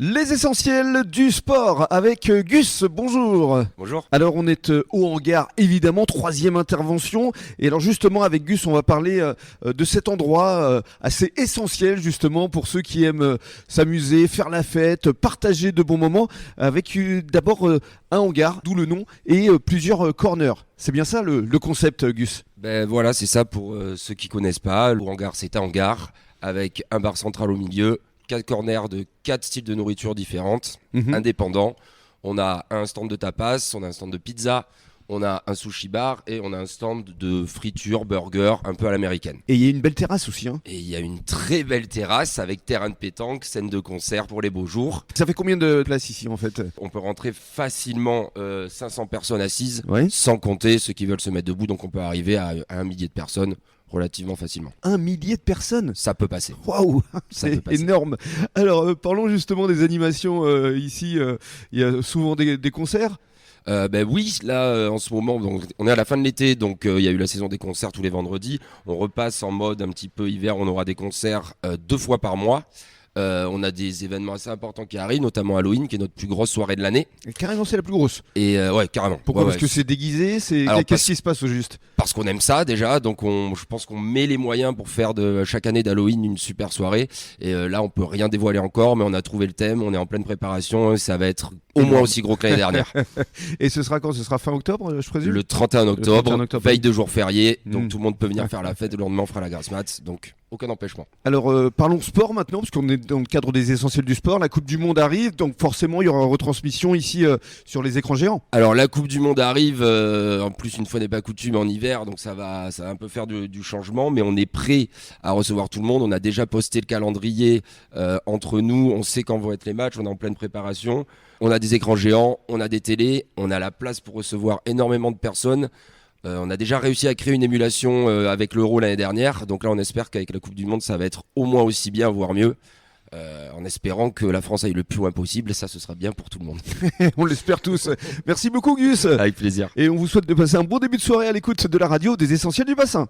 Les essentiels du sport avec Gus, bonjour. Bonjour. Alors on est au hangar évidemment, troisième intervention. Et alors justement avec Gus on va parler de cet endroit assez essentiel justement pour ceux qui aiment s'amuser, faire la fête, partager de bons moments avec d'abord un hangar, d'où le nom, et plusieurs corners. C'est bien ça le concept Gus? Ben voilà, c'est ça pour ceux qui connaissent pas. Le hangar, c'est un hangar avec un bar central au milieu, 4 corners de 4 styles de nourriture différentes, indépendants. On a un stand de tapas, on a un stand de pizza, on a un sushi bar et on a un stand de friture, burger, un peu à l'américaine. Et il y a une belle terrasse aussi, hein. Et il y a une très belle terrasse avec terrain de pétanque, scène de concert pour les beaux jours. Ça fait combien de places ici en fait? On peut rentrer facilement 500 personnes assises, Ouais. sans compter ceux qui veulent se mettre debout. Donc on peut arriver à un millier de personnes relativement facilement. 1 millier de personnes? Ça peut passer. Waouh, Ça c'est peut passer. énorme. Alors parlons justement des animations ici. Il y a souvent des concerts. Ben oui, là en ce moment, donc, on est à la fin de l'été, donc il y a eu la saison des concerts tous les vendredis. On repasse en mode un petit peu hiver, on aura des concerts 2 fois par mois. On a des événements assez importants qui arrivent, notamment Halloween, qui est notre plus grosse soirée de l'année. Carrément, c'est la plus grosse. Et ouais, carrément. Pourquoi? Ouais, Parce ouais. que c'est déguisé. Alors, Qu'est-ce qui se passe au juste? Parce qu'on aime ça déjà, donc je pense qu'on met les moyens pour faire de chaque année d'Halloween une super soirée. Et là, on peut rien dévoiler encore, mais on a trouvé le thème, on est en pleine préparation. Ça va être au moins aussi gros que l'année dernière. Et ce sera quand? Ce sera fin octobre, je présume. Le 31 octobre, 31 octobre, veille oui. de jour férié, donc Mm. tout le monde peut venir faire la fête. Le lendemain, on fera la grasse mat, donc aucun empêchement. Alors parlons sport maintenant, parce qu'on est dans le cadre des essentiels du sport. La Coupe du Monde arrive, donc forcément il y aura retransmission ici sur les écrans géants. Alors la Coupe du Monde arrive, en plus une fois n'est pas coutume en hiver, donc ça va un peu faire du changement, mais on est prêt à recevoir tout le monde. On a déjà posté le calendrier entre nous, on sait quand vont être les matchs, on est en pleine préparation. On a des écrans géants, on a des télés, on a la place pour recevoir énormément de personnes. On a déjà réussi à créer une émulation avec l'Euro l'année dernière, donc là on espère qu'avec la Coupe du Monde ça va être au moins aussi bien, voire mieux. En espérant que la France aille le plus loin possible, et ça ce sera bien pour tout le monde. On l'espère tous. Merci beaucoup Gus. Avec plaisir. Et on vous souhaite de passer un bon début de soirée à l'écoute de la radio des essentiels du bassin.